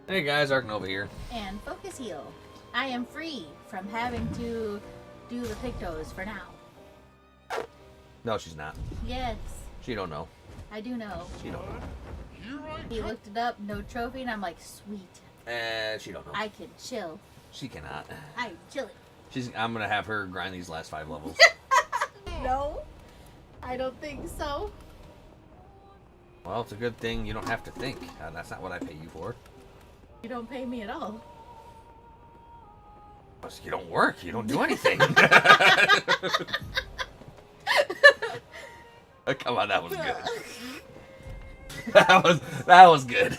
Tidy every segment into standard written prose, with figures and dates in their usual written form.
Hey guys, Arkanova here. And Focus Heal. I am free from having to do the Pictos for now. No, she's not. Yes, She don't know. I do know. She don't know. He looked it up, no trophy, and I'm like, sweet. She don't know. I can chill. She cannot. I'm chilling. I'm gonna have her grind these last 5 levels. No, I don't think so. Well, it's a good thing you don't have to think. That's not what I pay you for. You don't pay me at all. You don't work. You don't do anything. Come on, that was good. that was good.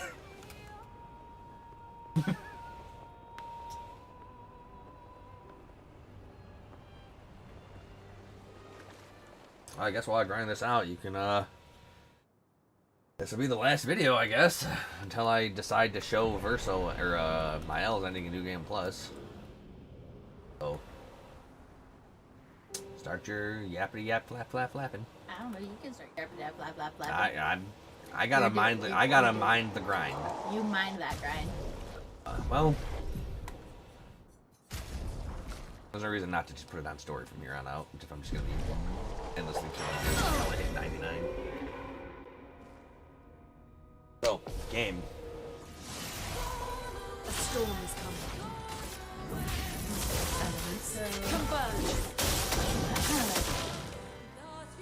I guess while I grind this out, you can this will be the last video, I guess, until I decide to show Verso or Mael's ending a New Game Plus. So start your yappity yap flap flap flapping. I don't know. You can start yapping, yap, flap, flap, flap. I gotta mind the grind. You mind that grind. Well, there's no reason not to just put it on story from here on out. If I'm just gonna be endlessly killing until I hit 99. So, game. A storm is coming.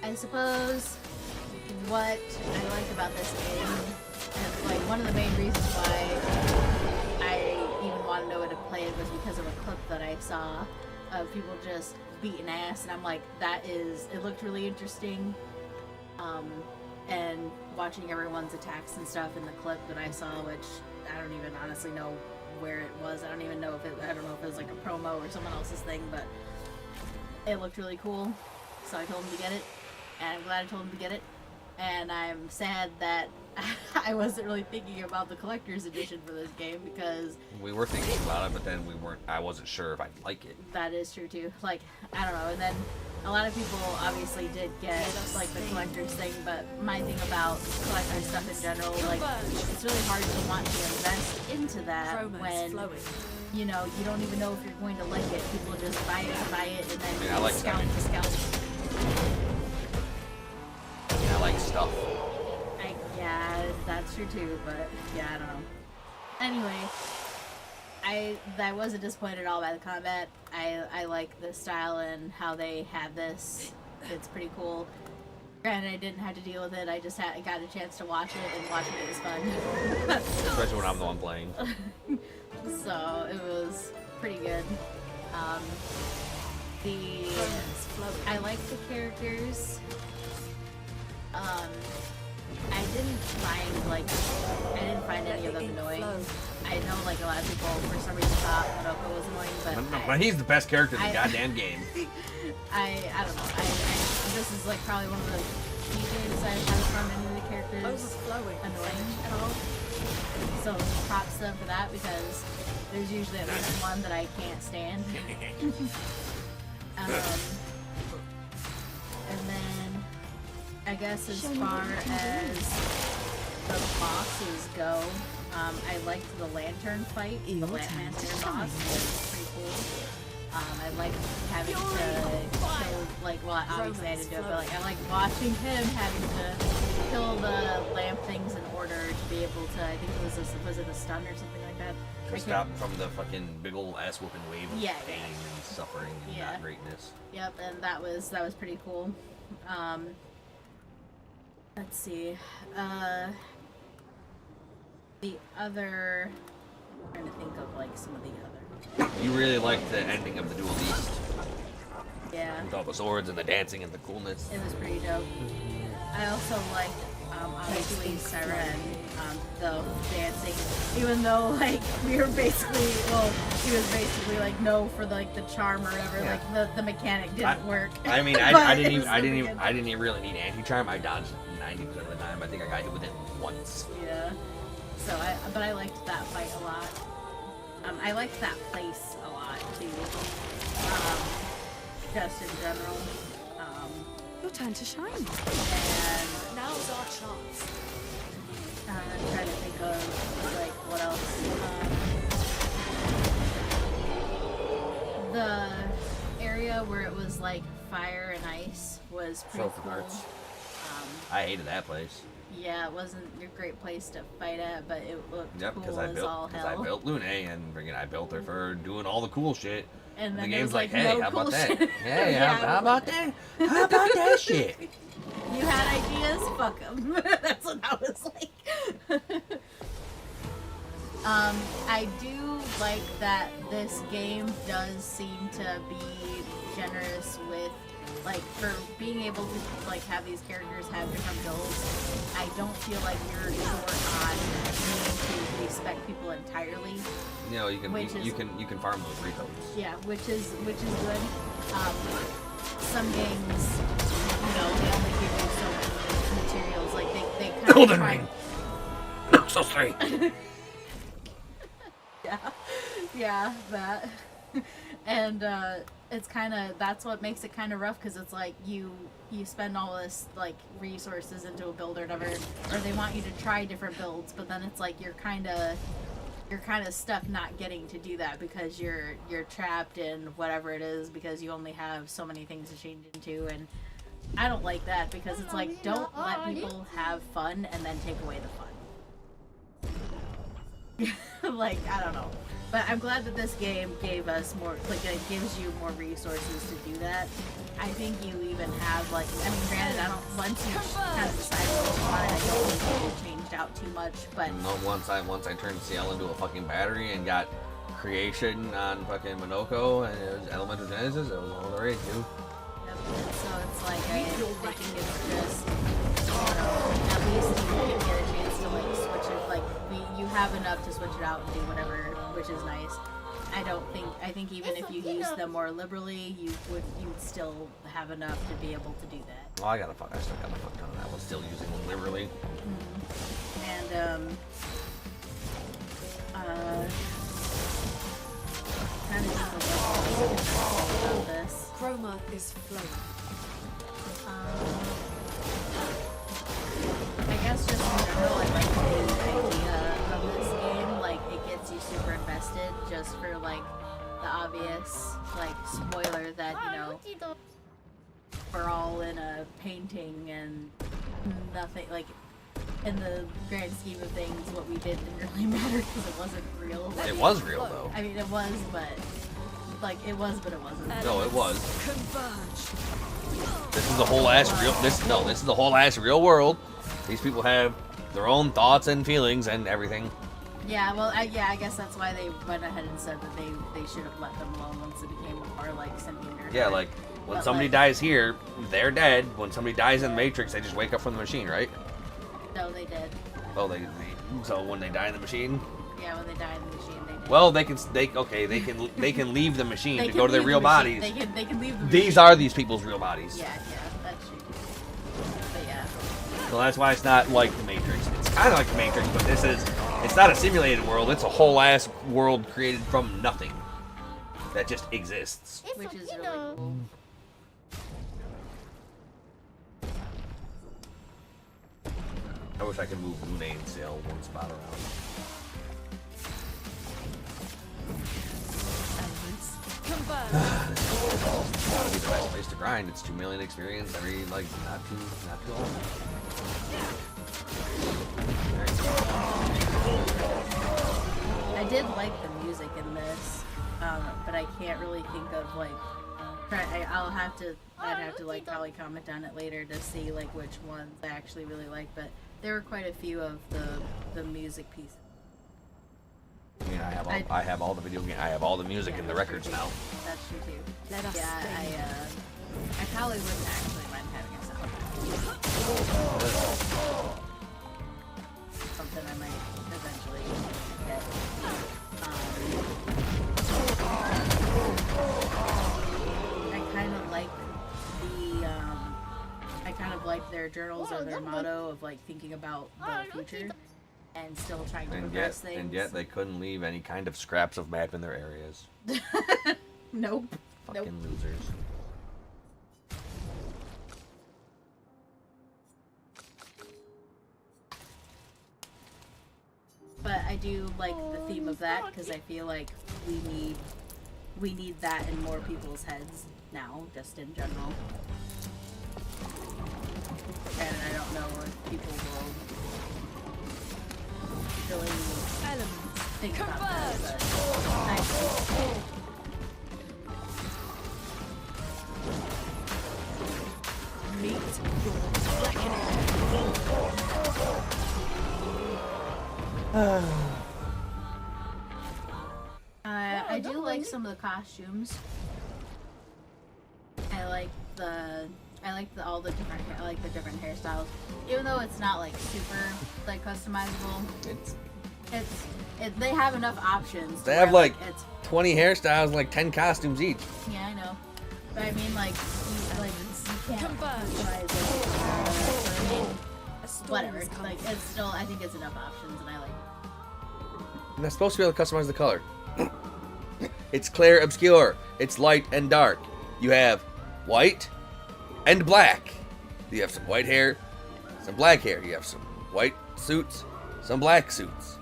I suppose what I like about this game, and like one of the main reasons why I even want to know what to play it was because of a clip that I saw of people just beating ass, and I'm like, it looked really interesting. And watching everyone's attacks and stuff in the clip that I saw, which I don't even honestly know where it was. I don't know if it was like a promo or someone else's thing, but it looked really cool. So I told him to get it, and I'm glad I told him to get it. And I'm sad that I wasn't really thinking about the collector's edition for this game, because We were thinking about it, but then I wasn't sure if I'd like it. that is true too. Like, I don't know. And then a lot of people obviously did get like the collector's thing, but my thing about collector's stuff in general, like, it's really hard to want to invest into that when you know you don't even know if you're going to like it. People just buy it, and then I like scout that. to scout. Yeah, I like stuff. Yeah, that's true too, but yeah, I don't know. Anyway, I wasn't disappointed at all by the combat. I like the style and how they have this. It's pretty cool. Granted, I didn't have to deal with it. I just got a chance to watch it, and watching it was fun. Especially when I'm the one playing. So it was pretty good. I like the characters. I didn't find any of them annoying. I know like a lot of people for some reason thought Morocco was annoying, But he's the best character in the goddamn game. I don't know. This is like probably one of the few games I haven't found any of the characters annoying at all. So props to them for that, because there's usually at least one that I can't stand. And then I guess as far as the bosses go, I liked the lantern fight. The lantern boss was pretty cool. I liked having to kill, like, well, obviously I didn't do it, but like I like watching him having to kill the lamp things in order to be able to. I think it was it a stun or something like that? To stop from the fucking big ol' ass whooping wave of pain and suffering and not greatness. Yep, and that was pretty cool. Let's see. The other. I'm trying to think of like some of the other. You really liked the ending of the Duel East. Yeah. With all the swords and the dancing and the coolness. It was pretty dope. I also liked, obviously, Siren, the dancing. Even though, like, he was basically like, no for like the charm or whatever. Yeah. Like the mechanic didn't work. I mean, I didn't even really need anti-charm. I dodged 90% of the time. I think I got hit with it once. Yeah. So but I liked that fight a lot. I liked that place a lot too. Just in general. Your turn to shine. And Now's our chance. I'm trying to think of like what else. where it was like fire and ice was pretty Trophy cool. carts. I hated that place. Yeah, it wasn't a great place to fight at, but it looked Yep, cool because as all I hell. built Lune and freaking I built her for doing all the cool shit. And the then game's there was, hey, no how cool about that? shit. Hey, Yeah, how about that? How about that shit? You had ideas? Fuck them. That's what I was like. I do like that this game does seem to be generous with, like, for being able to, like, have these characters have different builds. I don't feel like you're short on needing to respect people entirely. You know, you can you can farm those recodes. Yeah, which is good. Some games, you know, they only give you so many materials. Like they kind Golden of Ring. Noxus 3. yeah, that. And it's kind of, that's what makes it kind of rough, because it's like you spend all this like resources into a build or whatever, or they want you to try different builds, but then it's like you're kind of stuck not getting to do that because you're trapped in whatever it is, because you only have so many things to change into. And I don't like that, because it's like, don't let people have fun and then take away the fun. Like, I don't know. But I'm glad that this game gave us more, like, it gives you more resources to do that. I think you even have, like, I mean, granted, I don't, once you kind of decide what you want, I don't think it changed out too much, but... No, once I turned CL into a fucking battery and got creation on fucking Minoko and it was Elemental Genesis, it was all the rage, dude. Yep. And so it's like, I think it's just, you know, at least you can get a chance to, like, switch it, like, you have enough to switch it out and do whatever, which is nice. I think even if you use them more liberally, you'd still have enough to be able to do that. Well, I still got a fuck ton of that. I was still using them liberally. And kind of just about this. Chroma is flowing. I guess just in general, I like the idea of this game. Like, it gets you super invested just for, like, the obvious, like, spoiler that, you know, we're all in a painting and nothing, like, in the grand scheme of things, what we did didn't really matter because it wasn't real. It was real, though. I mean, it was, but, like, it was, but it wasn't. No, it was. Converge. This is the whole ass real. This is the whole ass real world. These people have their own thoughts and feelings and everything. Yeah, well, I guess that's why they went ahead and said that they should have let them alone once it became more like sentient. Yeah, like when But, somebody like- dies here, they're dead. When somebody dies in the Matrix, they just wake up from the machine, right? No, they did. Oh, so when they die in the machine, Yeah, when they die in the machine, they did. well, they can leave the machine to go to their real bodies. They can leave the machine. These are these people's real bodies. Yeah, that's true. But yeah. So that's why it's not like the Matrix. It's kind of like the Matrix, but it's not a simulated world. It's a whole ass world created from nothing that just exists. Which is really cool. I wish I could move Lune and sail one spot around. Converge. It's gotta be the best place to grind. It's 2 million experience every, like, not too long. I did like the music in this, but I can't really think of like. I'd have to like probably comment on it later to see like which ones I actually really like. But there were quite a few of the music pieces. I mean, I have all the video game. I have all the music in the records now. That's true too. Let us Yeah, stay. I probably wouldn't actually mind having a soundtrack. Something I might eventually get. I kind of like I kind of like their journals or their motto of like thinking about the future and still trying to progress things. And yet they couldn't leave any kind of scraps of map in their areas. Nope. Fucking losers. But I do like the theme of that because I feel like we need that in more people's heads. now, just in general. And I don't know if people will really Elements. think about that, but I Meet your reckoning. I do like some of the costumes. I like all the different I like the different hairstyles. Even though it's not like super like customizable, they have enough options. They have like it's 20 hairstyles and like 10 costumes each. yeah, I know. But I mean you can't Converge. customize it. I mean, A storm whatever. is coming. Like it's still I think it's enough options and I like it. And they're supposed to be able to customize the color. It's Clair, Obscur. It's light and dark. You have white and black. You have some white hair, some black hair. You have some white suits, some black suits.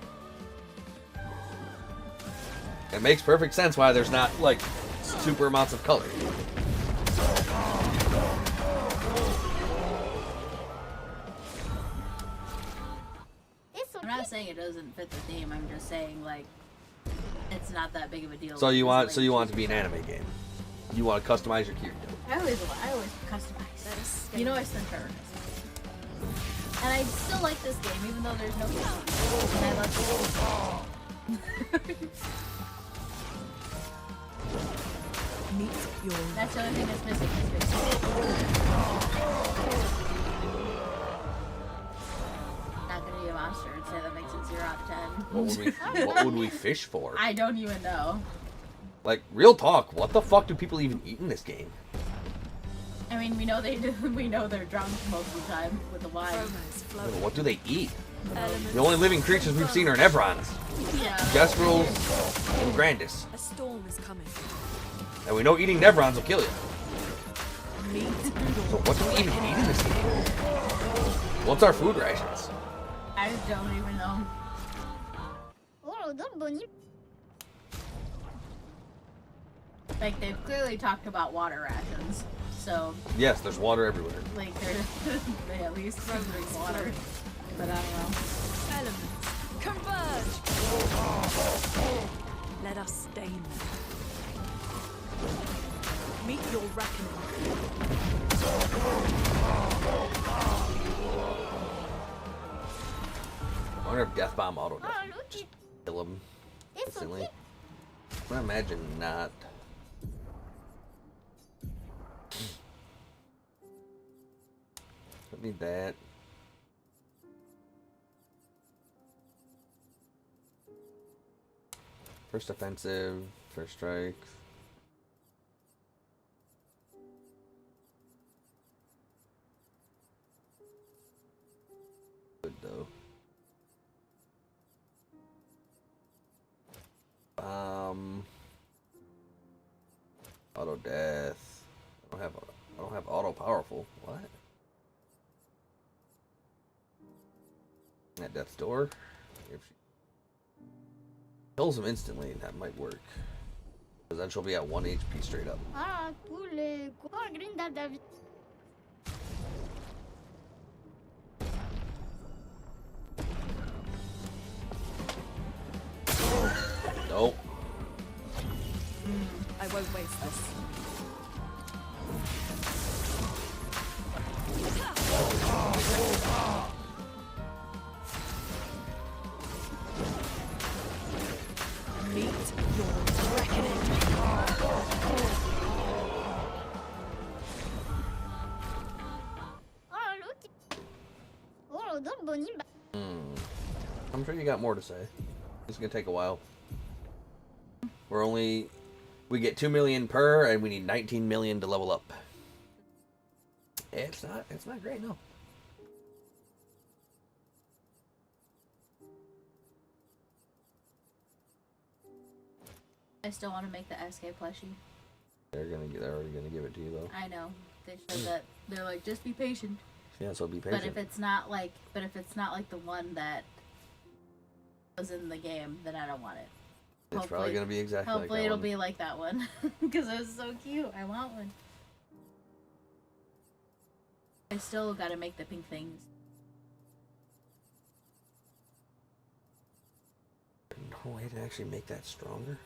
It makes perfect sense why there's not like super amounts of color. I'm not saying it doesn't fit the theme. I'm just saying like it's not that big of a deal. So you want It's, like, it to be an anime game. You want to customize your character. I always customize. Let us stay. You know I spent her. And I still like this game, even though there's no cutscenes. And I love Meet your That's the only thing that's missing. Is not gonna be a monster and say that makes it 0 out of 10. What would we fish for? I don't even know. Like, real talk, what the fuck do people even eat in this game? I mean, we know they do. We know they're drunk most of the time with the wine. promos flowing. What do they eat? Elements. The only living creatures we've seen are Nevrons, Yeah. Gestrels, and Grandis. A storm is coming. And we know eating Nevrons will kill you. Meet So what do we even eat in this game? What's our food rations? I don't even know. Like they've clearly talked about water rations, so Yes, there's water everywhere. like they at least drink water. But I don't know. elements. Converge. Let us stain them. Meet your reckoning. I wonder if Death Bomb auto just kill him instantly. I'm gonna imagine not. Don't need that. First offensive, first strike. Good though. Auto death. I don't have auto powerful. What? At death's door. If she kills him instantly, that might work. Because then she'll be at 1 HP straight up. Nope. I won't waste this. Meet your reckoning. I'm sure you got more to say. It's gonna take a while. We get 2 million per, and we need 19 million to level up. It's not great, no. I still want to make the SK plushie. They're already gonna give it to you though. I know. They said that they're like, just be patient. Yeah, so be patient. But if it's not like the one that was in the game, then I don't want it. It's probably gonna be exactly like that Hopefully it'll one. be like that one. Because it was so cute. I want one. I still gotta make the pink things. No way to actually make that stronger.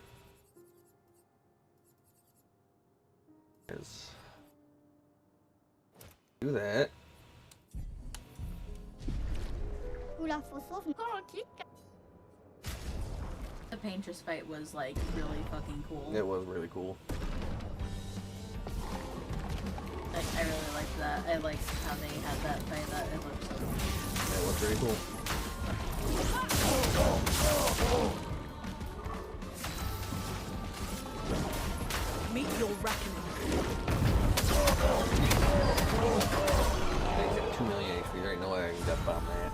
Is do that. The Paintress fight was like really fucking cool. It was really cool. Like, I really liked that. I liked how they had that fight. That it looked so cool. It looked pretty cool. Meet your reckoning. Things at 2 million HP. There ain't no way I can death bomb that.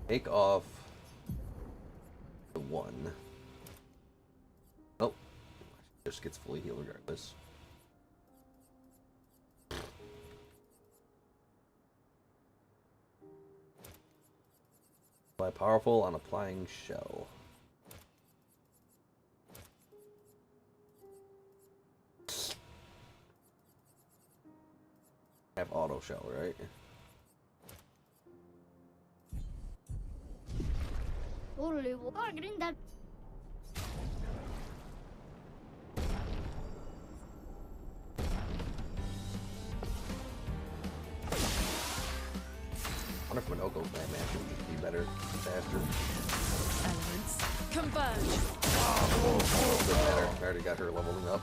Take off the 1. Oh, just gets fully healed regardless. Apply powerful on applying shell. Have auto shell, right? I wonder if Minoko's land master would just be better, faster. Elements converge. Doesn't matter. I already got her leveling up.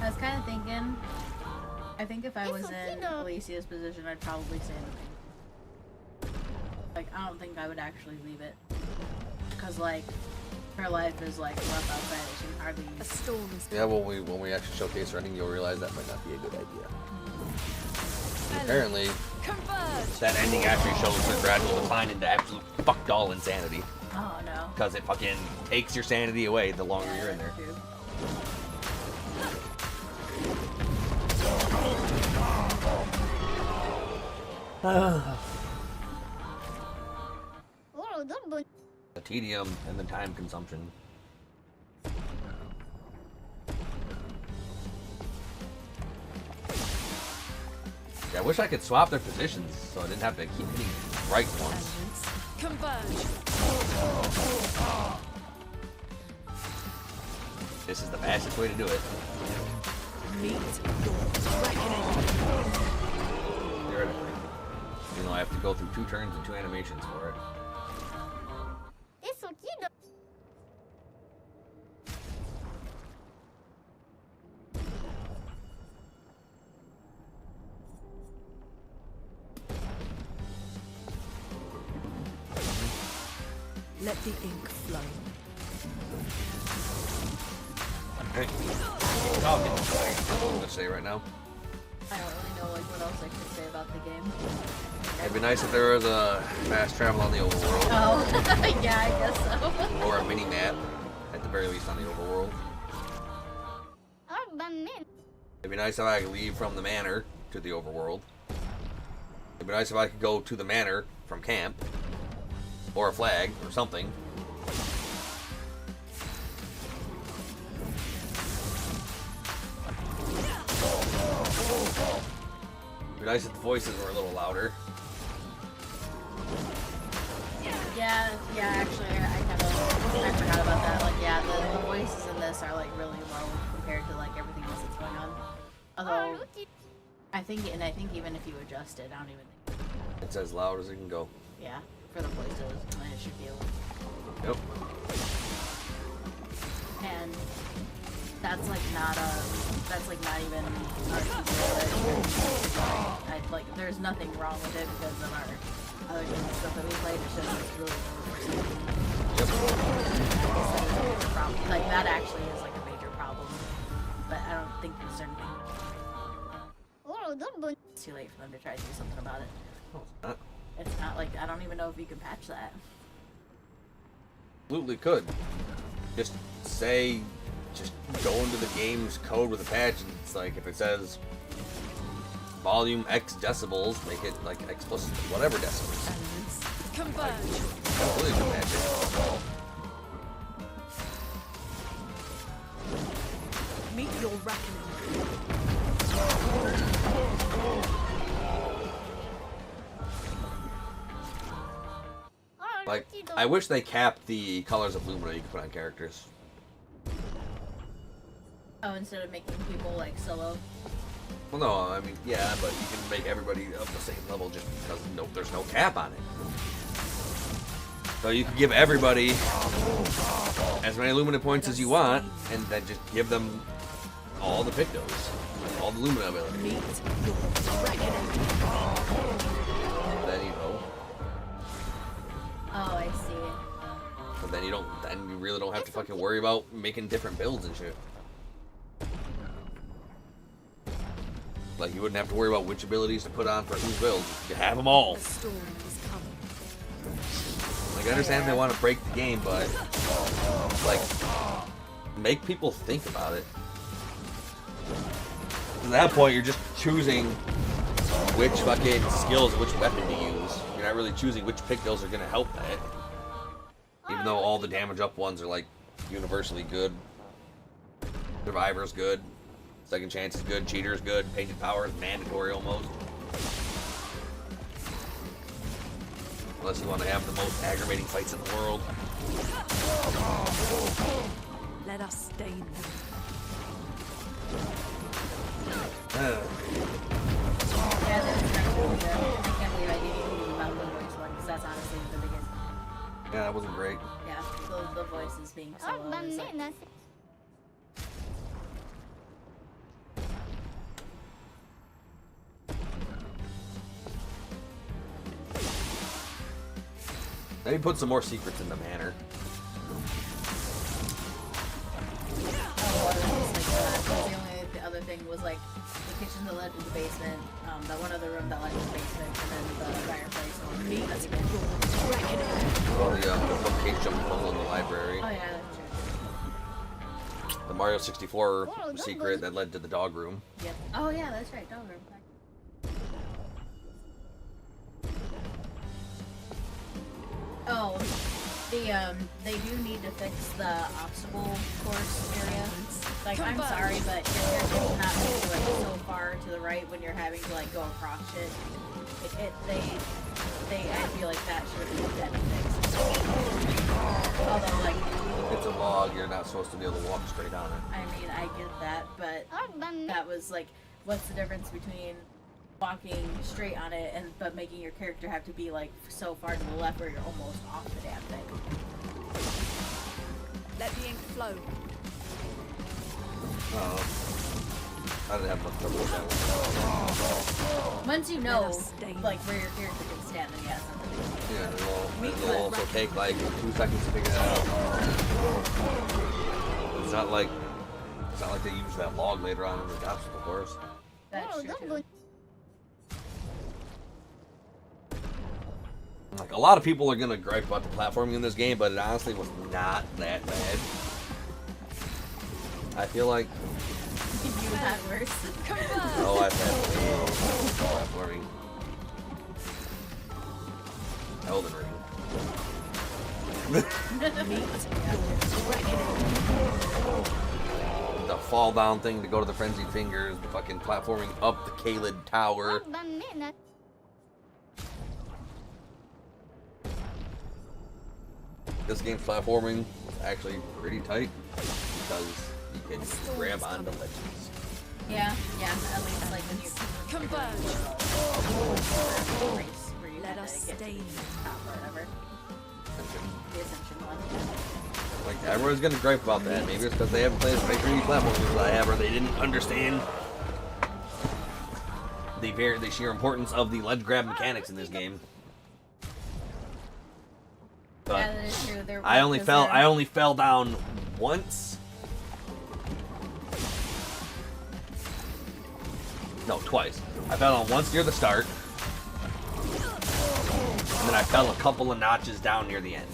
I was kind of thinking, I think if I was in Alicia's position, I'd probably say the thing. Like, I don't think I would actually leave it. Because, like, her life is, like, rough outside. She can hardly... A storm is Yeah, when we actually showcase running, you'll realize that might not be a good idea. Apparently, converge. that ending actually shows her gradual decline into absolute fucked all insanity. Oh, no. Because it fucking takes your sanity away the longer you're in there. True. The tedium and the time consumption. Yeah, I wish I could swap their positions so I didn't have to keep hitting right once. Elements converge. This is the fastest way to do it. Meet your reckoning. Theoretically. You know, I have to go through 2 turns and 2 animations for it. Let the ink flow. Hey, keep talking. That's what I'm gonna say right now. I don't really know, like, what else I could say about the game. It'd be nice if there was a fast travel on the overworld. Oh, yeah, I guess so. Or a mini map, at the very least, on the overworld. It'd be nice if I could leave from the manor to the overworld. It'd be nice if I could go to the manor from camp. Or a flag, or something. It'd be nice if the voices were a little louder. Yeah, actually, I forgot about that. Like, yeah, the voices in this are, like, really low compared to, like, everything else that's going on. Although, I think even if you adjust it, I don't even think... It's as loud as it can go. Yeah, for the voices, and it should be able... Yep. And that's like not even like there's nothing wrong with it because of our other games and stuff that we played. It's just it's really problem. Like that actually is like a major problem, but I don't think there's anything. It's too late for them to try to do something about it. No, it's not. It's not like I don't even know if you can patch that. absolutely could. Just say, just go into the game's code with a patch, and it's like if it says volume X decibels, make it like X plus whatever decibels. Elements converge. Absolutely could match it. Meet your reckoning. Like, I wish they capped the colors of Lumina you could put on characters. Oh, instead of making people like solo. Well, no, I mean, yeah, but you can make everybody of the same level just because there's no cap on it. So you can give everybody as many Lumina points as you want, and then just give them all the Pictos, all the Lumina ability. Meet your reckoning. Then you know, Oh, I see. but then you really don't have to fucking worry about making different builds and shit. Like, you wouldn't have to worry about which abilities to put on for whose build. You have them all. The storm is coming. Like, I understand they want to break the game, but like, make people think about it. At that point, you're just choosing which fucking skills, which weapon to use. You're not really choosing which Pictos are going to help that. Even though all the damage up ones are like universally good. Survivor's good. Second chance is good. Cheater's good. Painted power is mandatory almost. Unless you want to have the most aggravating fights in the world. Let us stain them. Yeah, that's really good. I can't believe I didn't even think about the voice one, because that's honestly the biggest. Yeah, that wasn't great. Yeah, the voices being solo is like, Maybe put some more secrets in the manor. The other thing was like the kitchen that led to the basement, that one other room that led to the basement, and then the fireplace one. That's good. Well, the bookcase jumping hole in the library. Oh yeah, that's true. The Mario 64 secret that led to the dog room. Yep. Oh yeah, that's right. Dog room. Oh, they do need to fix the obstacle course area. Like, I'm sorry, but your character cannot move like so far to the right when you're having to like go across shit. I feel like that should have been fixed. Although, like, It's a log, you're not supposed to be able to walk straight on it. I mean, I get that, but that was like, what's the difference between walking straight on it but making your character have to be like so far to the left where you're almost off the damn thing? Let the ink flow. I didn't have much trouble with that one. Once you know, Let us stain. like, where your character can stand, then yes. Yeah, it'll also take like 2 seconds to figure that out. It's not like they use that log later on in the obstacle course. That's true too. Like, a lot of people are gonna gripe about the platforming in this game, but it honestly was not that bad. I feel like, You had worse. oh, I've had way worse platforming. Elden Ring. The fall down thing to go to the frenzied fingers, the fucking platforming up the Kaled Tower. This game's platforming is actually pretty tight because you can grab onto ledges. Yeah, at least like when you Converge. race where you Let had us to get to stain. the top or whatever. The Ascension one. Like, everyone's gonna gripe about that. Maybe it's because they haven't played as many 3D platformers as I have, or they didn't understand the sheer importance of the ledge grab mechanics in this game. But Yeah, that is true. There, I only because fell down once. No, twice. I fell down once near the start, and then I fell a couple of notches down near the end.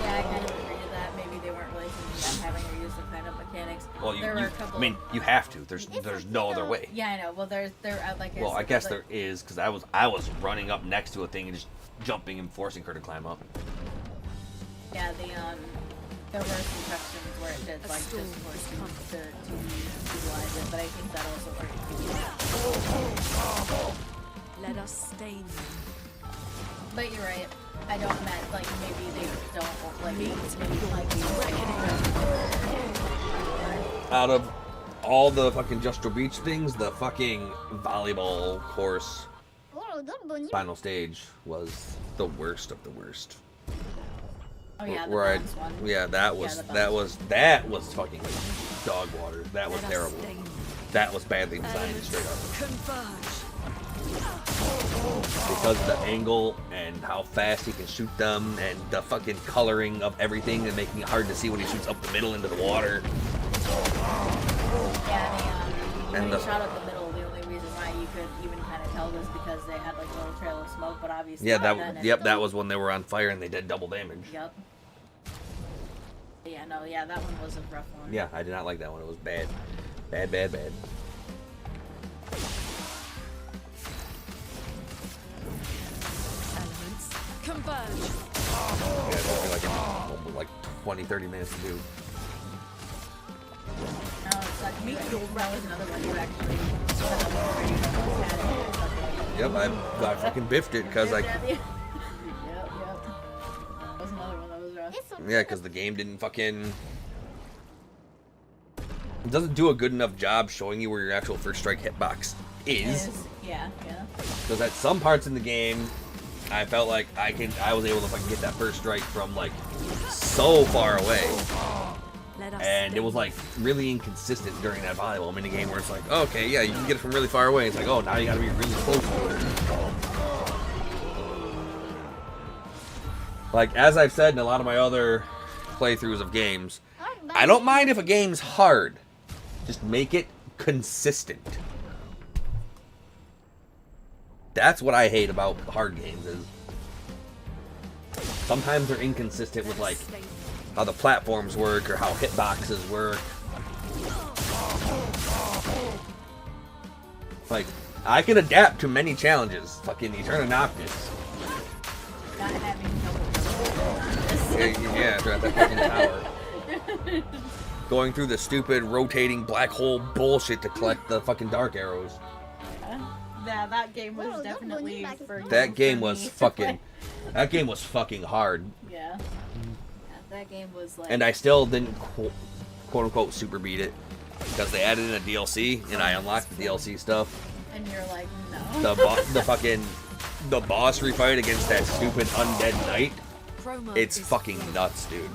Yeah, I kind of agree to that. Maybe they weren't really thinking of having her use the kind of mechanics. Well, there were a couple. I mean, you have to. There's no other way. Yeah, I know. Well, there like. Well, I guess there is, because I was running up next to a thing and just jumping and forcing her to climb up. Yeah, there were some sections where it did like just force you to utilize it, but I think that also worked. Let us stain them. But you're right. I don't meant like maybe they don't like Out of all the fucking Justro Beach things, the fucking volleyball course final stage was the worst of the worst. Oh yeah, the Where bounce one. Yeah, that was fucking dog water. That was Let us terrible. stain them. That was badly designed straight up. Converge. Because of the angle and how fast he can shoot them and the fucking coloring of everything and making it hard to see when he shoots up the middle into the water. Yeah, when And he the- shot up the middle, the only reason why you could even kind of tell was because they had like a little trail of smoke, but obviously. Yeah, then that was when they were on fire and they did double damage. Yep. Yeah, no, yeah, that one was a rough one. Yeah, I did not like that one. It was bad. Bad. Elements. Converge. Yeah, it took me like 20, 30 minutes to do. No, it's like that was another one you actually had it. Yep, I fucking biffed it because I... Yep. That was another one that was rough. Yeah, because the game didn't fucking... It doesn't do a good enough job showing you where your actual first strike hitbox is. Yeah. Because at some parts in the game, I felt like I was able to fucking get that first strike from like so far away. Let us And it stain was like really inconsistent during that volleyball minigame where it's like, oh, okay, yeah, you can get it from really far away. It's like, oh, now you gotta be really close to it. Like, as I've said in a lot of my other playthroughs of games, I don't mind if a game's hard. Just make it consistent. That's what I hate about hard games is sometimes they're inconsistent with like stain them. how the platforms work or how hitboxes work. Like, I can adapt to many challenges. Fucking Eterna Noctis. Not having double. Yeah, after at that fucking tower. Going through the stupid rotating black hole bullshit to collect the fucking dark arrows. Yeah, that game was definitely for That game for was me. fucking... That game was fucking hard. Yeah. That game was like. And I still didn't quote unquote super beat it. Because they added in a DLC and I unlocked the DLC stuff. And you're like, no. The boss refight against that stupid undead knight. Chroma It's is fucking flow. nuts, dude.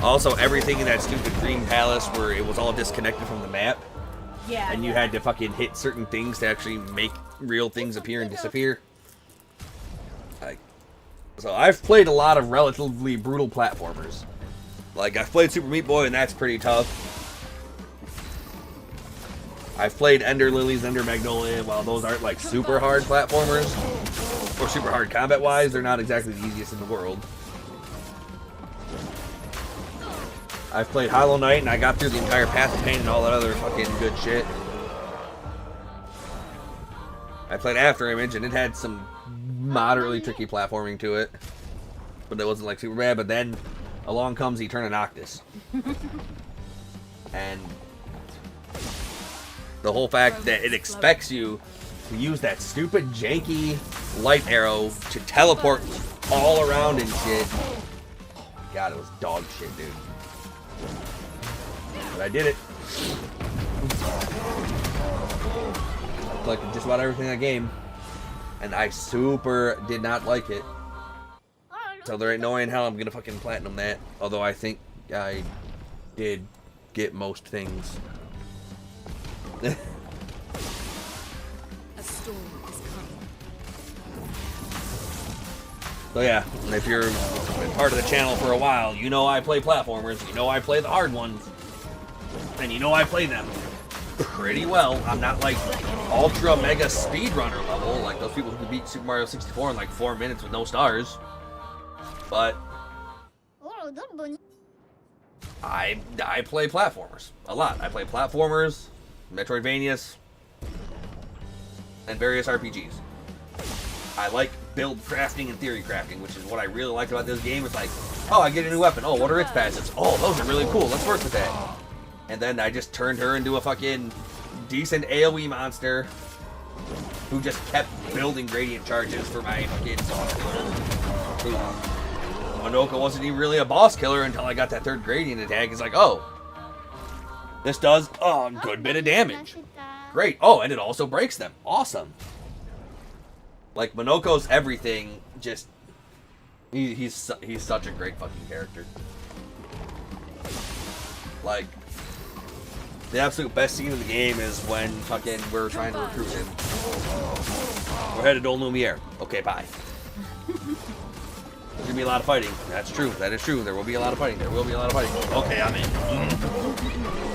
Also, everything in that stupid green palace where it was all disconnected from the map, Yeah. and you had to fucking hit certain things to actually make real things appear and disappear. So I've played a lot of relatively brutal platformers. Like, I've played Super Meat Boy, and that's pretty tough. I've played Ender Lilies, Ender Magnolia. While those aren't like super hard platformers, or super hard combat-wise, they're not exactly the easiest in the world. I've played Hollow Knight, and I got through the entire Path of Pain and all that other fucking good shit. I played After Image, and it had some moderately tricky platforming to it, but it wasn't like super bad. But then along comes Eterna Noctis, and the whole fact that it expects you to use that stupid janky light arrow to teleport all around and shit. Oh my god, it was dog shit, dude. But I did it. I collected just about everything in that game, and I super did not like it. So there ain't no way in hell I'm gonna fucking platinum that. Although I think I did get most things. A storm is coming. So yeah, and if you're been part of the channel for a while, you know I play platformers, you know I play the hard ones, and you know I play them. pretty well. I'm not like ultra mega speedrunner level, like those people who can beat Super Mario 64 in like 4 minutes with no stars. But I play platformers a lot. I play platformers, Metroidvanias, and various RPGs. I like build crafting and theory crafting, which is what I really like about this game. It's like, oh, I get a new weapon. Oh, what are its passives? Oh, those are really cool. Let's work with that. And then I just turned her into a fucking decent AoE monster who just kept building gradient charges for my fucking boss killer. Monoko wasn't even really a boss killer until I got that third gradient attack. It's like, oh, this does a good bit of damage. Great. Oh, and it also breaks them. Awesome. Like, Monoko's everything, just... He's such a great fucking character. Like, the absolute best scene of the game is when fucking we're trying to recruit him. We're headed to Old Lumiere. Okay, bye. There's gonna be a lot of fighting. That's true. That is true. There will be a lot of fighting. There will be a lot of fighting. Okay, I'm in.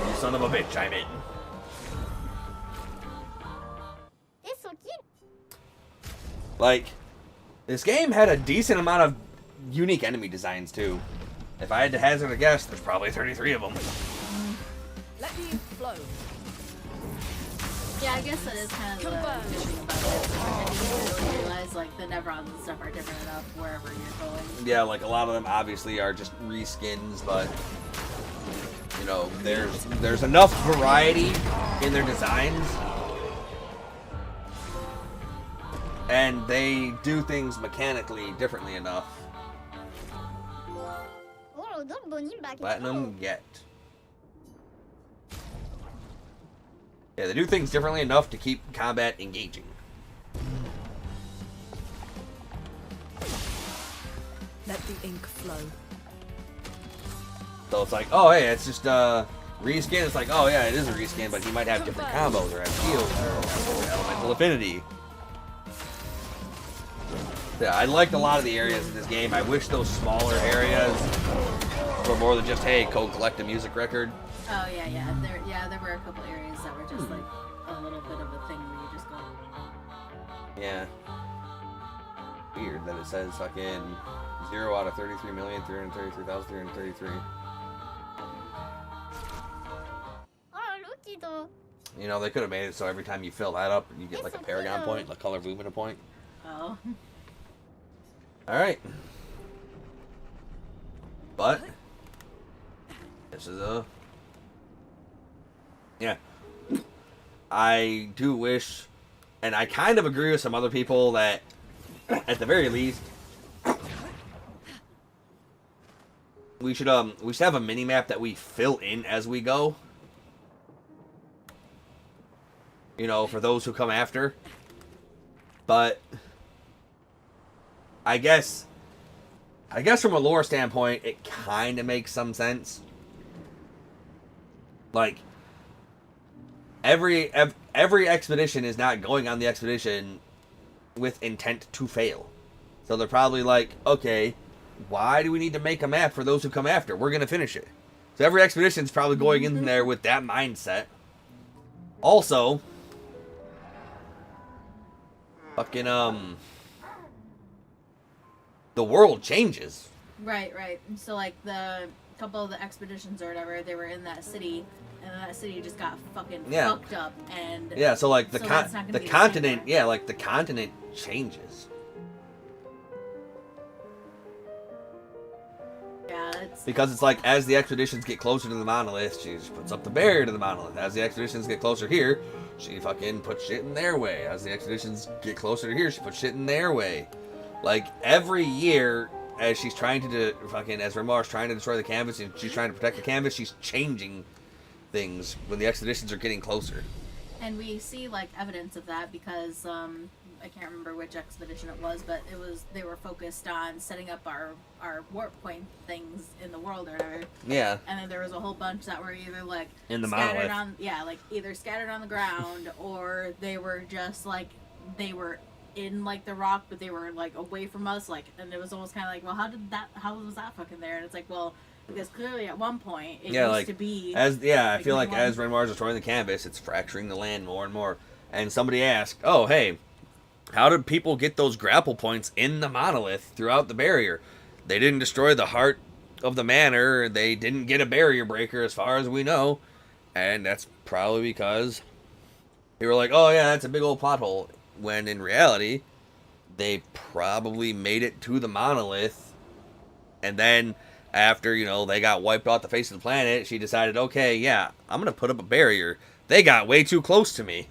You son of a bitch, I'm in. Like, this game had a decent amount of unique enemy designs, too. If I had to hazard a guess, there's probably 33 of them. Let me flow. Yeah, I guess that is kind of the good thing about it. And you really realize, like, the Nevrons and stuff are different enough wherever you're going. Yeah, like, a lot of them obviously are just reskins, but, you know, there's enough variety in their designs. And they do things mechanically differently enough. Platinum yet. Yeah, they do things differently enough to keep combat engaging. Let the ink flow. So it's like, oh hey, it's just reskin. It's like, oh yeah, it is a reskin, but he might have different combos or have shields or elemental affinity. Yeah, I liked a lot of the areas in this game. I wish those smaller areas were more than just, hey, go collect a music record. Oh yeah. There were a couple areas that were just like a little bit of a thing where you just go. Yeah. Weird that it says fucking 0 out of 33,333,333. You know, they could have made it so every time you fill that up, you get like a Paragon point, like color movement point. Oh. Alright. But this is yeah. I do wish, and I kind of agree with some other people that at the very least we should have a mini map that we fill in as we go. You know, for those who come after. But I guess from a lore standpoint, it kind of makes some sense. Like, every expedition is not going on the expedition with intent to fail. So they're probably like, okay, why do we need to make a map for those who come after? We're going to finish it. So every expedition is probably going in there with that mindset. Also, fucking, the world changes. Right. So, like, the couple of the expeditions or whatever, they were in that city, and that city just got fucking fucked up, and... Yeah, so, like, the the continent, yeah, like, the continent changes. Yeah, it's... Because it's like, as the expeditions get closer to the monolith, she just puts up the barrier to the monolith. As the expeditions get closer here, she fucking puts shit in their way. As the expeditions get closer to here, she puts shit in their way. Like, every year, as she's trying to as Remar's trying to destroy the canvas and she's trying to protect the canvas, she's changing things when the expeditions are getting closer. And we see, like, evidence of that because, I can't remember which expedition it was, but they were focused on setting up our warp point things in the world or whatever. Yeah. And then there was a whole bunch that were either, like, in the scattered monolith. like, either scattered on the ground or they were just, like, they were in, like, the rock, but they were, like, away from us, like, and it was almost kind of like, well, how was that fucking there? And it's like, well, Because clearly at one point it Yeah, used like to be I feel like one- as Renoir's destroying the canvas, it's fracturing the land more and more. And somebody asked, "Oh, hey, how did people get those grapple points in the monolith throughout the barrier? They didn't destroy the heart of the manor. They didn't get a barrier breaker, as far as we know." And that's probably because they were like, "Oh yeah, that's a big old plot hole." When in reality, they probably made it to the monolith, and then after, they got wiped off the face of the planet, she decided, okay, yeah, I'm gonna put up a barrier. They got way too close to me.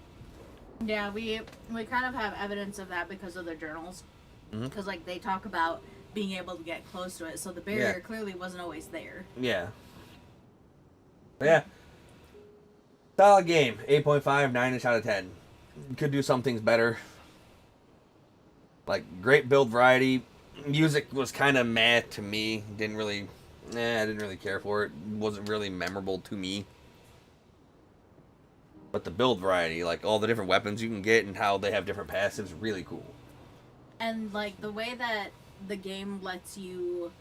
Yeah, we kind of have evidence of that because of their journals. Because like they talk about being able to get close to it, so the barrier clearly wasn't always there. Yeah. Yeah. Solid game. 8.5, 9-ish out of 10. Could do some things better. Like, great build variety. Music was kind of meh to me. I didn't really care for it. Wasn't really memorable to me. But the build variety, like all the different weapons you can get and how they have different passives, really cool. And like the way that the game lets you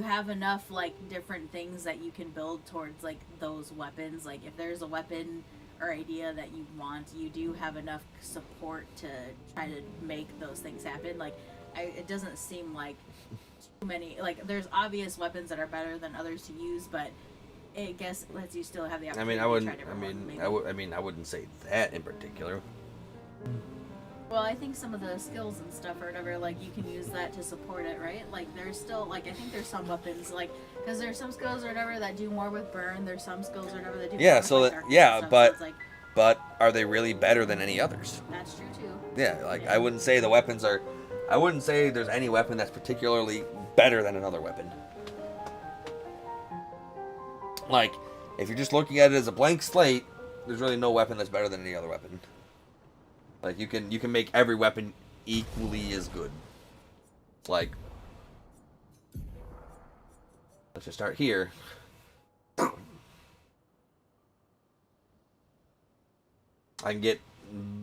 have enough like different things that you can build towards like those weapons. Like if there's a weapon or idea that you want, you do have enough support to try to make those things happen. Like it doesn't seem like too many, like there's obvious weapons that are better than others to use, but I guess lets you still have the opportunity to try different ones, I wouldn't say that in particular. Well, I think some of the skills and stuff or whatever, like you can use that to support it, right? Like there's still, like I think there's some weapons, like because there's some skills or whatever that do more with burn. There's some skills or whatever that do more with darkness and stuff, so it's like, but are they really better than any others? that's true too. Yeah, like I wouldn't say the weapons are. I wouldn't say there's any weapon that's particularly better than another weapon. Like, if you're just looking at it as a blank slate, there's really no weapon that's better than any other weapon. Like, you can make every weapon equally as good. Like, let's just start here. I can get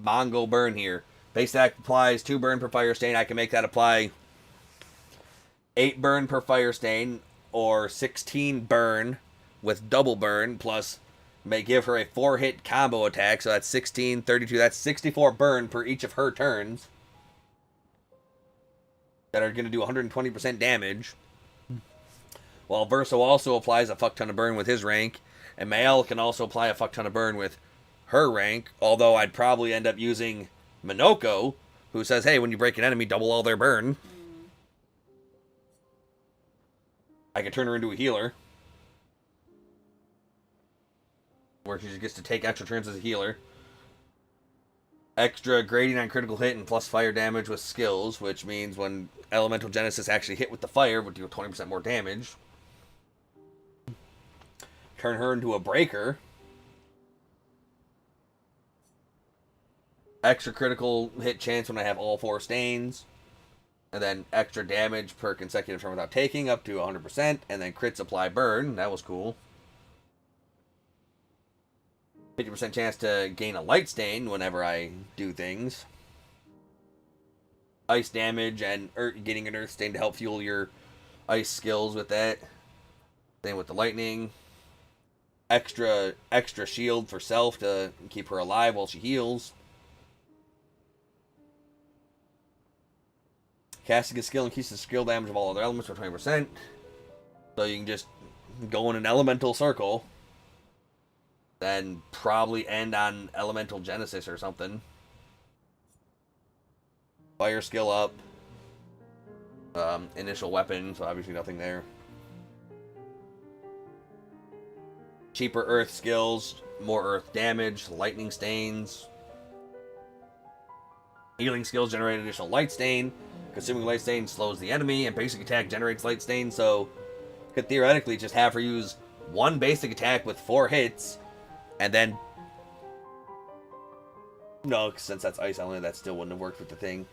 Mongo Burn here. Base attack applies 2 burn per fire stain. I can make that apply 8 burn per fire stain, or 16 burn with double burn, plus may give her a 4-hit combo attack, so that's 16, 32, that's 64 burn per each of her turns. That are going to do 120% damage. While Verso also applies a fuck ton of burn with his rank, and Mael can also apply a fuck ton of burn with her rank, although I'd probably end up using Minoko, who says, hey, when you break an enemy, double all their burn. I could turn her into a healer, where she just gets to take extra turns as a healer. Extra grading on critical hit and plus fire damage with skills, which means when Elemental Genesis actually hit with the fire, would do 20% more damage. Turn her into a breaker. Extra critical hit chance when I have all 4 stains. And then extra damage per consecutive turn without taking, up to 100%. And then crits apply burn. That was cool. 50% chance to gain a light stain whenever I do things. Ice damage and getting an earth stain to help fuel your ice skills with that. Same with the lightning. Extra shield for self to keep her alive while she heals. Casting a skill increases the skill damage of all other elements by 20%. So you can just go in an elemental circle. Then probably end on Elemental Genesis or something. Fire skill up. Initial weapon, so obviously nothing there. Cheaper earth skills, more earth damage, lightning stains. Healing skills generate additional light stain. Consuming light stain slows the enemy, and basic attack generates light stain, so could theoretically just have her use 1 basic attack with 4 hits, and then no, since that's ice element, that still wouldn't have worked with the thing.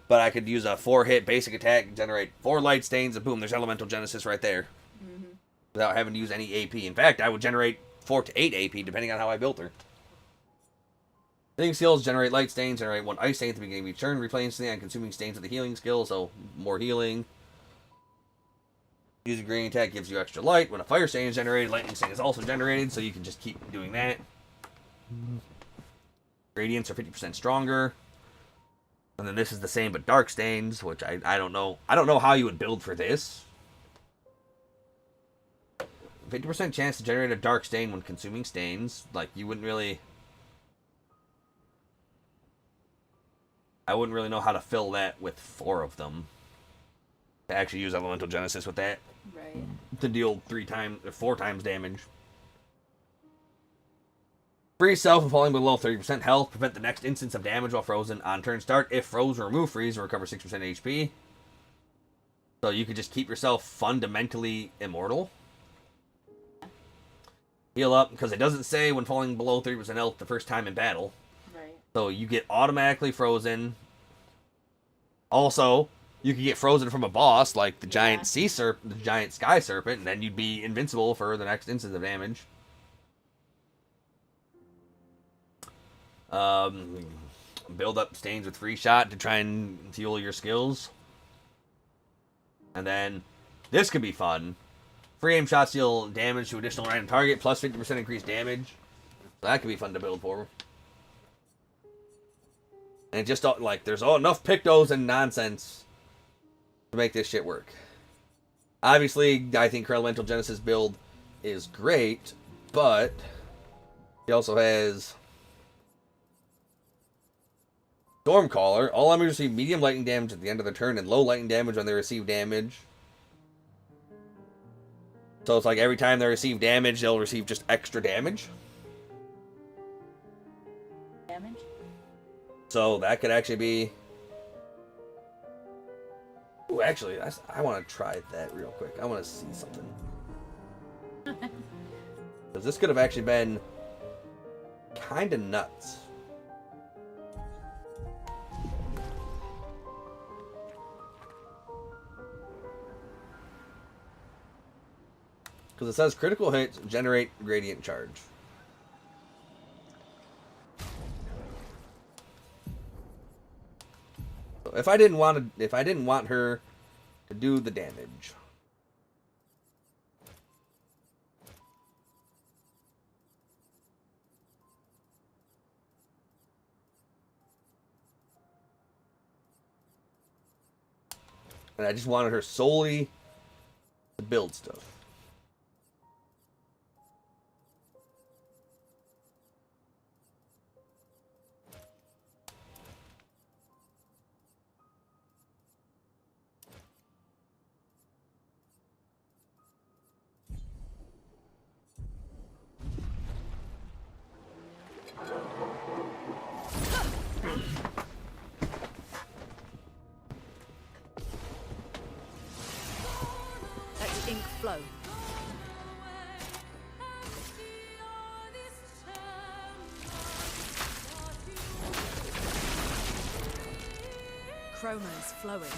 But I could use a 4-hit basic attack, generate 4 light stains, and boom, there's Elemental Genesis right there. Mm-hmm. Without having to use any AP. In fact, I would generate 4 to 8 AP, depending on how I built her. Healing skills generate light stains, generate 1 ice stain at the beginning of each turn, replay instantly on consuming stains with the healing skill, so more healing. Using gradient attack gives you extra light. When a fire stain is generated, lightning stain is also generated, so you can just keep doing that. Gradients are 50% stronger. And then this is the same but dark stains, which I don't know. I don't know how you would build for this. 50% chance to generate a dark stain when consuming stains. Like, you wouldn't really... I wouldn't really know how to fill that with 4 of them. To actually use Elemental Genesis with that. Right. To deal 4 times damage. Freeze self when falling below 30% health. Prevent the next instance of damage while frozen on turn start. If frozen, remove freeze and recover 6% HP. So you could just keep yourself fundamentally immortal. Heal up, because it doesn't say when falling below 30% health the first time in battle. Right. So you get automatically frozen. Also, you could get frozen from a boss like the giant the giant sky serpent, and then you'd be invincible for the next instance of damage. Build up stains with free shot to try and fuel your skills. And then this could be fun. Free aim shots deal damage to additional random target plus 50% increased damage. So that could be fun to build for. And just like there's enough pictos and nonsense to make this shit work. Obviously, I think her Elemental Genesis build is great, but he also has Stormcaller. All enemies receive medium lightning damage at the end of their turn and low lightning damage when they receive damage. So it's like every time they receive damage, they'll receive just extra damage. Damage? So that could actually be... Ooh, actually, I want to try that real quick. I want to see something. Because this could have actually been kind of nuts. Because it says critical hits generate gradient charge. So if I didn't want her to do the damage, and I just wanted her solely to build stuff. Let the ink flow. Chroma is flowing.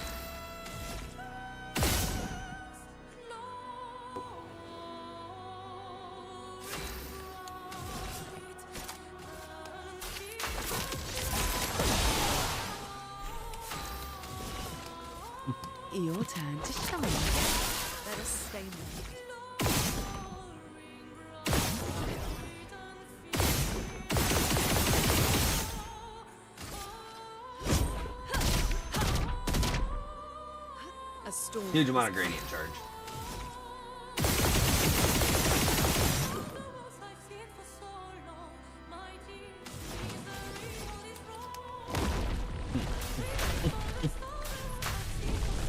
Your turn to shine. Let us stain them. A storm. Huge amount of gradient charge.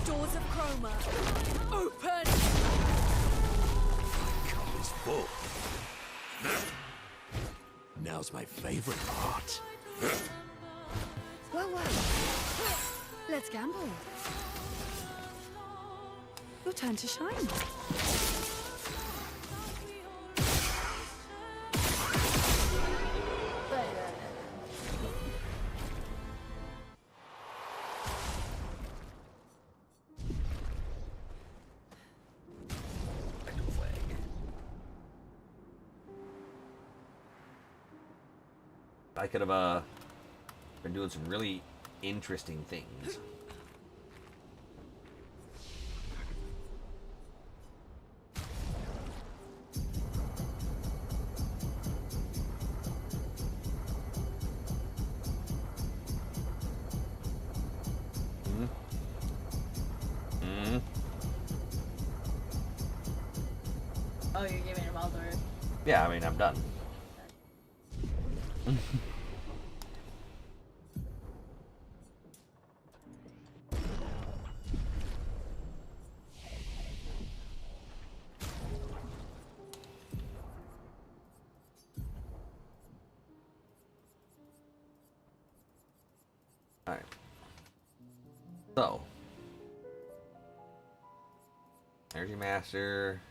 Doors of chroma. Open! Cup is full. Now's my favorite part. Well, well. Let's gamble. Your turn to shine. I could have been doing some really interesting things. Oh, you're giving him all the. Yeah, I mean, I'm done. Alright. So. Energy Master.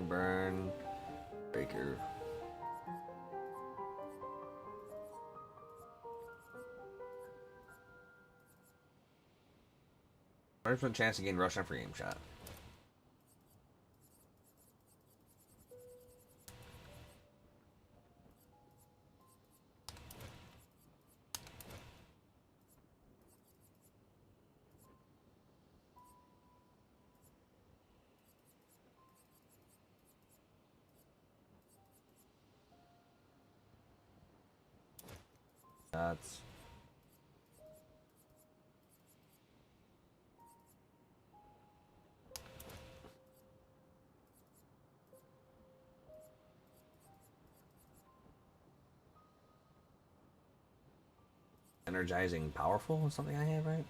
Burn. Breaker. 100% chance to gain rush on free aim shot. That's energizing powerful is something I have, right?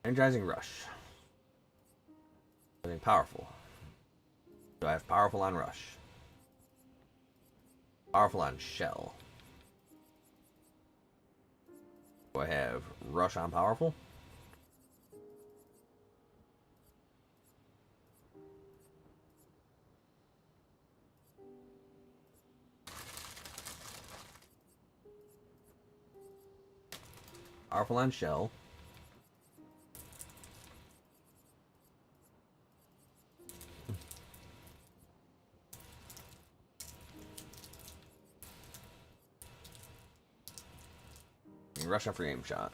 Energizing rush. Something powerful. Do I have powerful on rush? Powerful on shell. Do I have rush on powerful? Powerful on shell. Rush on free aim shot.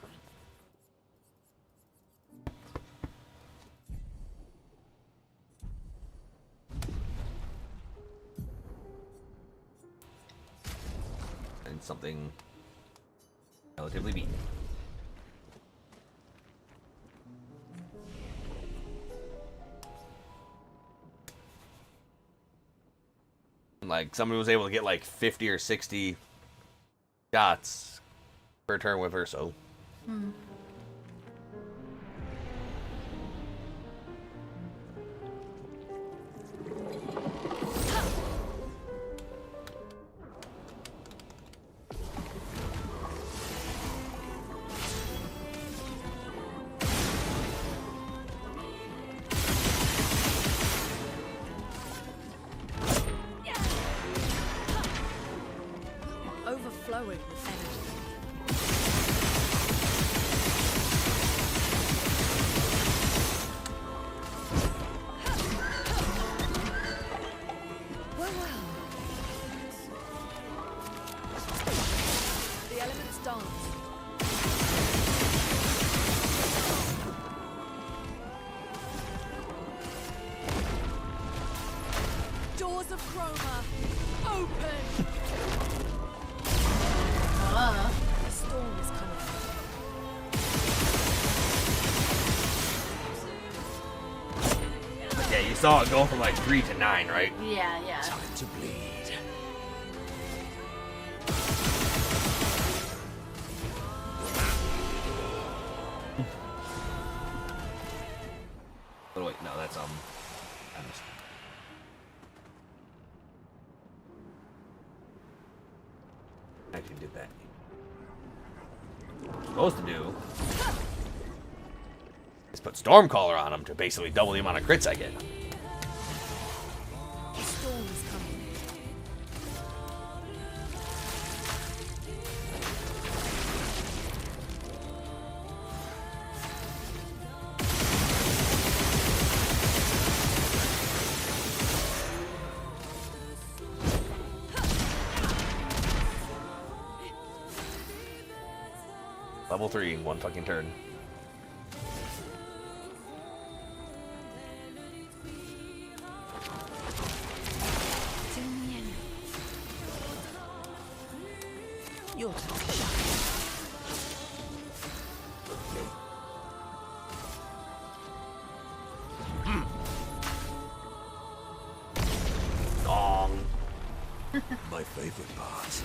And something relatively beat. Like somebody was able to get like 50 or 60 shots per turn with her, so. Overflowing with energy. The elements dance. Doors of chroma, open! A storm is coming. Yeah, you saw it go from like 3 to 9, right? Yeah, yeah. Time to bleed. Oh wait, no, that's actually did that. What I'm supposed to do is put Stormcaller on him to basically double the amount of crits I get. The storm is coming. Level 3 in one fucking turn. Your turn to shine. Dong. My favorite part.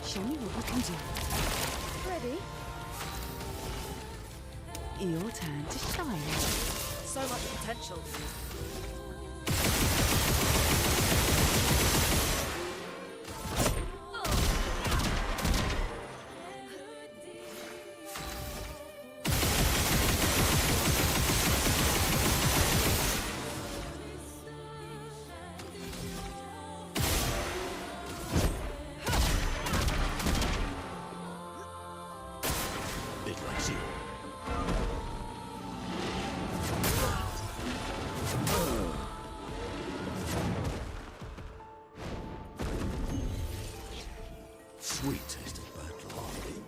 Show me what you can do. Ready? Your turn to shine. So much potential. It likes you. Sweet taste of burnt coffee.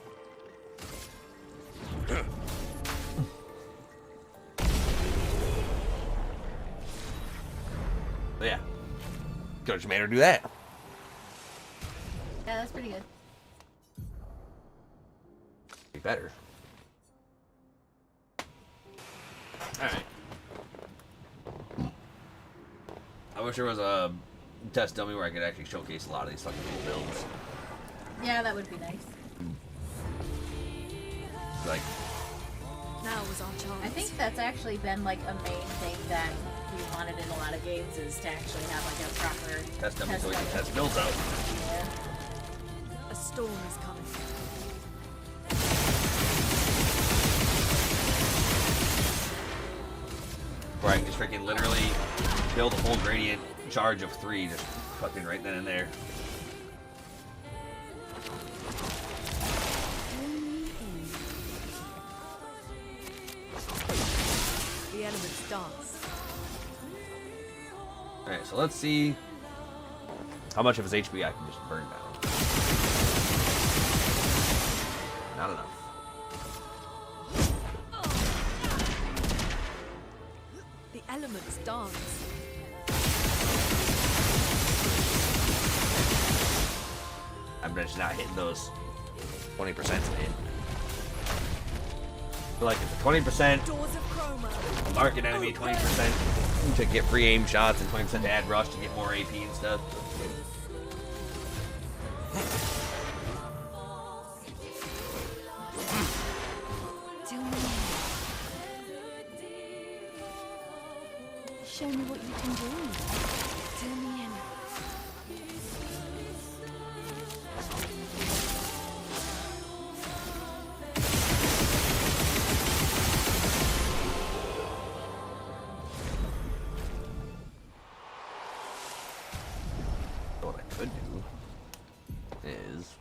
So yeah. Could have made her do that. Yeah, that's pretty good. Be better. Alright. I wish there was a test dummy where I could actually showcase a lot of these fucking cool builds. Yeah, that would be nice. Like, Now was our chance. I think that's actually been like a main thing that we wanted in a lot of games is to actually have like a proper test dummy so we can dummy. test builds out. Yeah. A storm is coming. Where I can just freaking literally build a full gradient charge of 3 just fucking right then and there. The elements dance. Alright, so let's see how much of his HP I can just burn down. Not enough. The elements dance. I'm just not hitting those 20% to hit. I feel like it's a 20% Doors of chroma. mark an enemy, 20% to get free aim shots, and 20% to add rush to get more AP and stuff. Tell me. Show me what you can do. Tell me in. What I could do is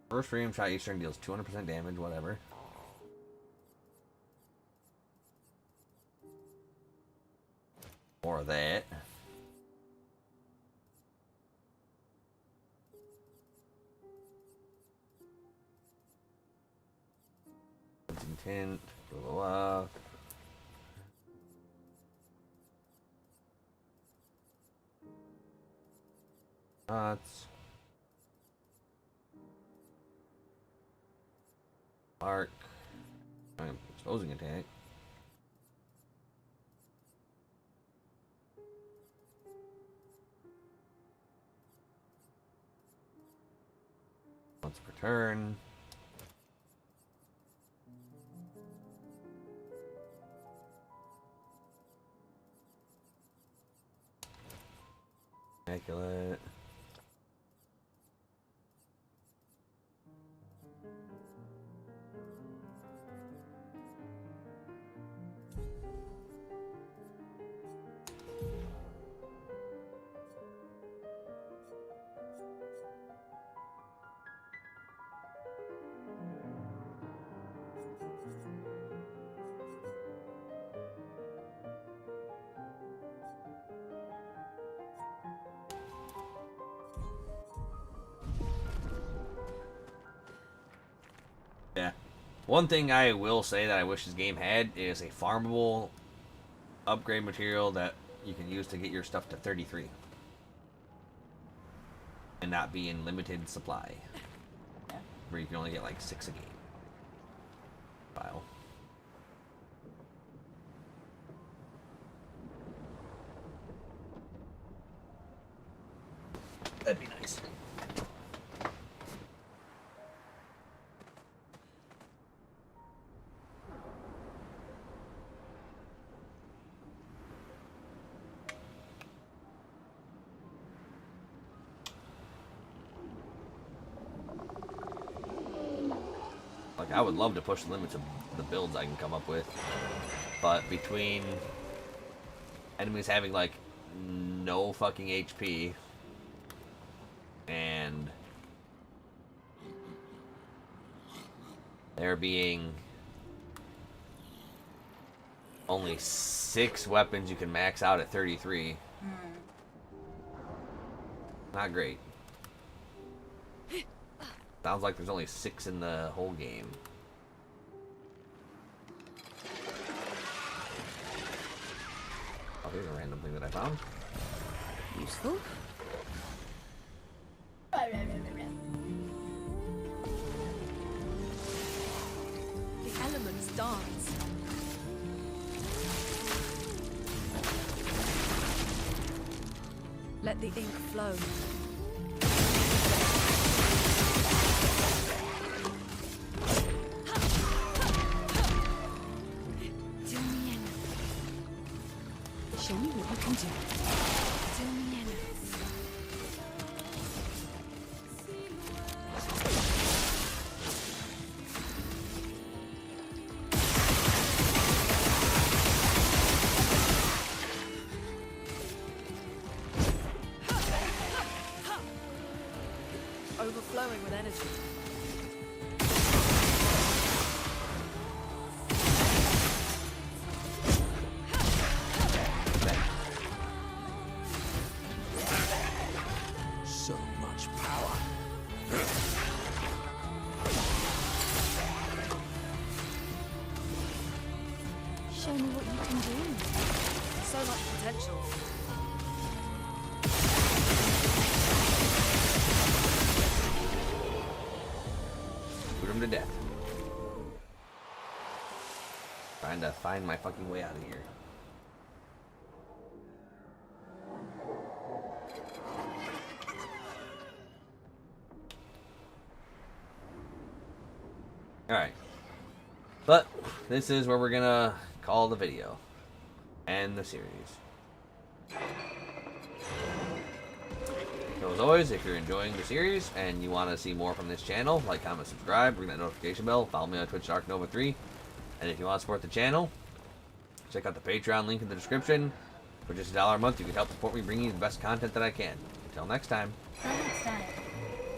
first free aim shot each turn deals 200% damage, whatever. More of that. Intent, blah blah blah. Shots. Arc. Exposing attack. Once per turn. Immaculate. One thing I will say that I wish this game had is a farmable upgrade material that you can use to get your stuff to 33. And not be in limited supply. Where you can only get like 6 a game. File. That'd be nice. Like, I would love to push the limits of the builds I can come up with, but between enemies having like no fucking HP and there being only 6 weapons you can max out at 33. Not great. Sounds like there's only 6 in the whole game. Oh, here's a random thing that I found. Useful. The elements dance. Let the ink flow. Till the end. Show me what you can do. Till the end. Overflowing with energy. So much power. Show me what you can do. So much potential. Put him to death. Trying to find my fucking way out of here. Alright. But this is where we're gonna call the video. And the series. So as always, if you're enjoying the series and you want to see more from this channel, like, comment, subscribe, ring that notification bell, follow me on Twitch, DarkNova3. And if you want to support the channel, check out the Patreon link in the description. For just $1 a month, you can help support me bringing you the best content that I can. Until next time. Until next time.